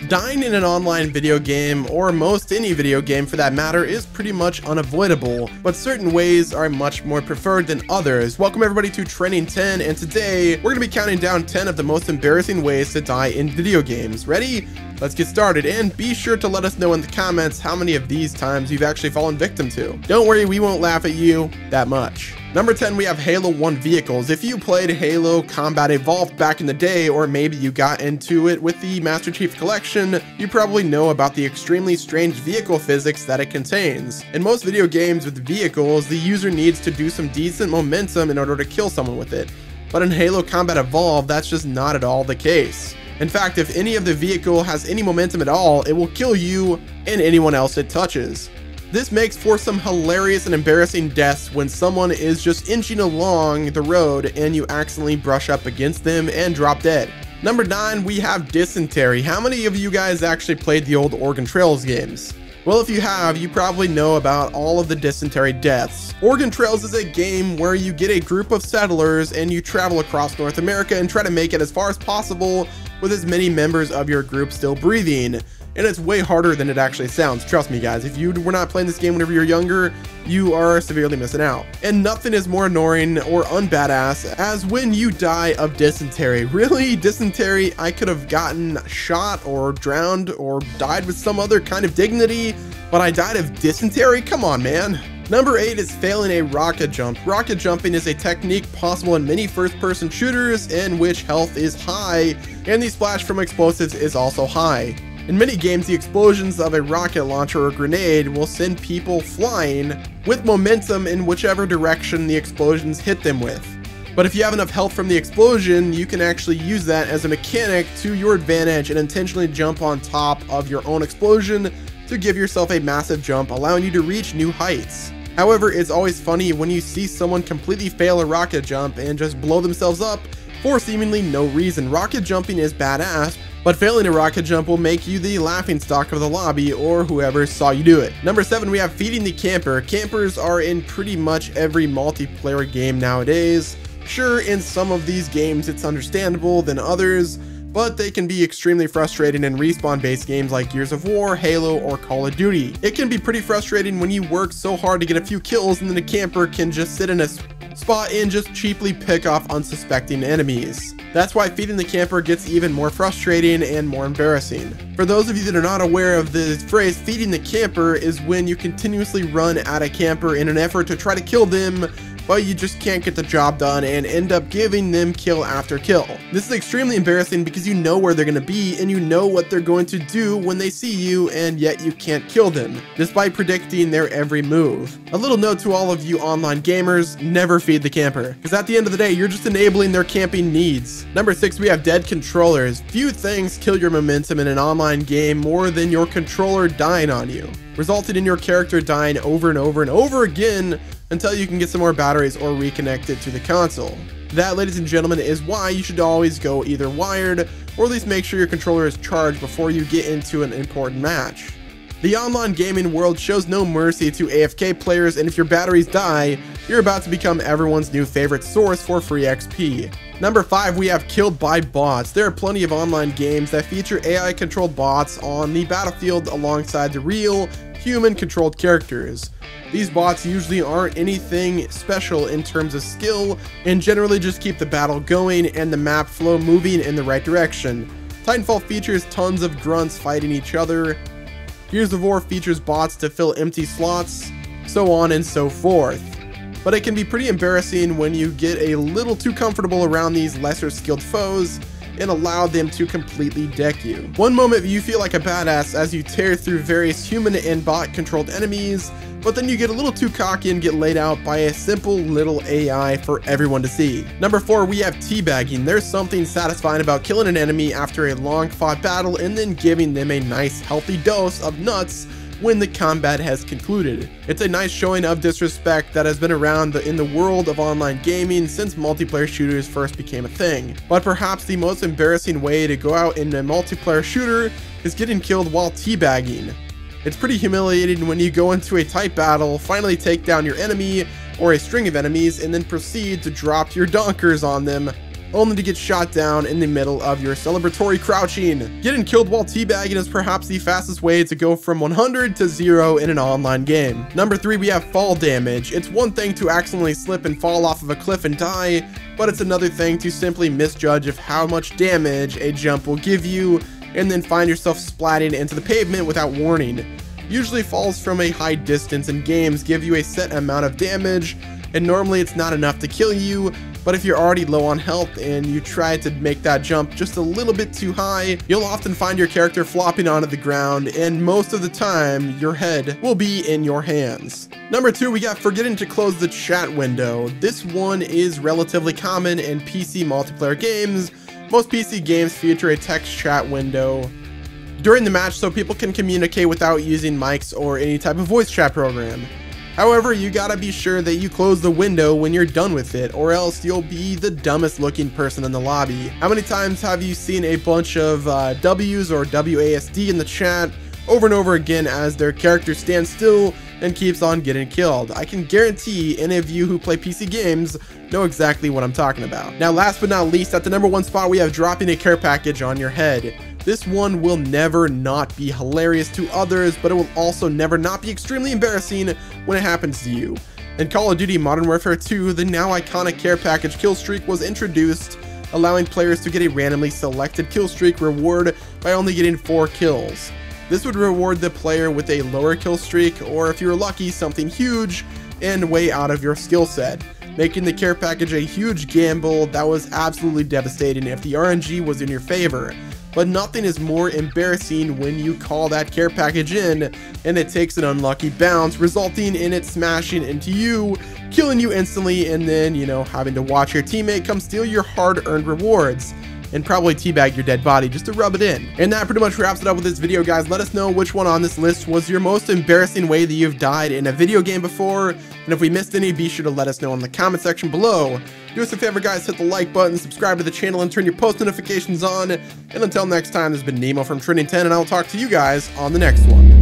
Dying in an online video game, or most any video game for that matter, is pretty much unavoidable, but certain ways are much more preferred than others. Welcome everybody to Trending 10, and today we're going to be counting down 10 of the most embarrassing ways to die in video games. Ready? Let's get started, and be sure to let us know in the comments how many of these times you've actually fallen victim to. Don't worry, we won't laugh at you that much. Number 10, we have Halo 1 vehicles. If you played Halo Combat Evolved back in the day, or maybe you got into it with the Master Chief Collection, you probably know about the extremely strange vehicle physics that it contains. In most video games with vehicles, the user needs to do some decent momentum in order to kill someone with it. But in Halo Combat Evolved, that's just not at all the case. In fact, if any of the vehicle has any momentum at all, it will kill you and anyone else it touches. This makes for some hilarious and embarrassing deaths when someone is just inching along the road and you accidentally brush up against them and drop dead. Number 9, we have Dysentery. How many of you guys actually played the old Oregon Trails games? Well, if you have, you probably know about all of the dysentery deaths. Oregon Trails is a game where you get a group of settlers and you travel across North America and try to make it as far as possible with as many members of your group still breathing. And it's way harder than it actually sounds. Trust me guys, if you were not playing this game whenever you're younger, you are severely missing out. And nothing is more annoying or unbadass as when you die of dysentery. Really? Dysentery? I could have gotten shot or drowned or died with some other kind of dignity, but I died of dysentery? Come on, man. Number 8 is failing a rocket jump. Rocket jumping is a technique possible in many first-person shooters in which health is high and the splash from explosives is also high. In many games, the explosions of a rocket launcher or grenade will send people flying with momentum in whichever direction the explosions hit them with. But if you have enough health from the explosion, you can actually use that as a mechanic to your advantage and intentionally jump on top of your own explosion to give yourself a massive jump, allowing you to reach new heights. However, it's always funny when you see someone completely fail a rocket jump and just blow themselves up for seemingly no reason. Rocket jumping is badass, but failing a rocket jump will make you the laughingstock of the lobby or whoever saw you do it. Number 7, we have feeding the camper. Campers are in pretty much every multiplayer game nowadays. Sure, in some of these games it's understandable than others, but they can be extremely frustrating in respawn-based games like Gears of War, Halo, or Call of Duty. It can be pretty frustrating when you work so hard to get a few kills and then a camper can just sit in a spot and just cheaply pick off unsuspecting enemies. That's why feeding the camper gets even more frustrating and more embarrassing. For those of you that are not aware of the phrase, feeding the camper is when you continuously run at a camper in an effort to try to kill them, but you just can't get the job done and end up giving them kill after kill. This is extremely embarrassing because you know where they're going to be and you know what they're going to do when they see you, and yet you can't kill them, despite predicting their every move. A little note to all of you online gamers, never feed the camper, because at the end of the day, you're just enabling their camping needs. Number 6, we have dead controllers. Few things kill your momentum in an online game more than your controller dying on you, resulting in your character dying over and over and over again until you can get some more batteries or reconnect it to the console. That, ladies and gentlemen, is why you should always go either wired or at least make sure your controller is charged before you get into an important match. The online gaming world shows no mercy to AFK players, and if your batteries die, you're about to become everyone's new favorite source for free XP. Number 5, we have killed by bots. There are plenty of online games that feature AI controlled bots on the battlefield alongside the real human controlled characters. These bots usually aren't anything special in terms of skill and generally just keep the battle going and the map flow moving in the right direction. Titanfall features tons of grunts fighting each other. Gears of War features bots to fill empty slots, so on and so forth. But it can be pretty embarrassing when you get a little too comfortable around these lesser skilled foes and allow them to completely deck you. One moment you feel like a badass as you tear through various human and bot controlled enemies, but then you get a little too cocky and get laid out by a simple little AI for everyone to see. Number 4, we have teabagging. There's something satisfying about killing an enemy after a long fought battle and then giving them a nice healthy dose of nuts when the combat has concluded. It's a nice showing of disrespect that has been around in the world of online gaming since multiplayer shooters first became a thing. But perhaps the most embarrassing way to go out in a multiplayer shooter is getting killed while teabagging. It's pretty humiliating when you go into a tight battle, finally take down your enemy or a string of enemies, and then proceed to drop your donkers on them only to get shot down in the middle of your celebratory crouching. Getting killed while teabagging is perhaps the fastest way to go from 100 to 0 in an online game. Number 3, we have fall damage. It's one thing to accidentally slip and fall off of a cliff and die, but it's another thing to simply misjudge of how much damage a jump will give you and then find yourself splatting into the pavement without warning. Usually falls from a high distance in games give you a set amount of damage, and normally it's not enough to kill you, but if you're already low on health and you try to make that jump just a little bit too high, you'll often find your character flopping onto the ground, and most of the time your head will be in your hands. Number 2, we got forgetting to close the chat window. This one is relatively common in PC multiplayer games. Most PC games feature a text chat window during the match so people can communicate without using mics or any type of voice chat program. However, you gotta be sure that you close the window when you're done with it, or else you'll be the dumbest looking person in the lobby. How many times have you seen a bunch of W's or WASD in the chat over and over again as their character stands still and keeps on getting killed? I can guarantee any of you who play PC games know exactly what I'm talking about. Now, last but not least, at the number 1 spot, we have dropping a care package on your head. This one will never not be hilarious to others, but it will also never not be extremely embarrassing when it happens to you. In Call of Duty Modern Warfare 2, the now iconic care package kill streak was introduced, allowing players to get a randomly selected kill streak reward by only getting 4 kills. This would reward the player with a lower kill streak, or if you're lucky, something huge and way out of your skill set, making the care package a huge gamble that was absolutely devastating if the RNG was in your favor. But nothing is more embarrassing when you call that care package in and it takes an unlucky bounce, resulting in it smashing into you, killing you instantly, and then, having to watch your teammate come steal your hard-earned rewards and probably teabag your dead body just to rub it in. And that pretty much wraps it up with this video, guys. Let us know which one on this list was your most embarrassing way that you've died in a video game before, and if we missed any, be sure to let us know in the comment section below. Do us a favor, guys, hit the like button, subscribe to the channel, and turn your post notifications on. And until next time, this has been Nemo from Trending10, and I will talk to you guys on the next one.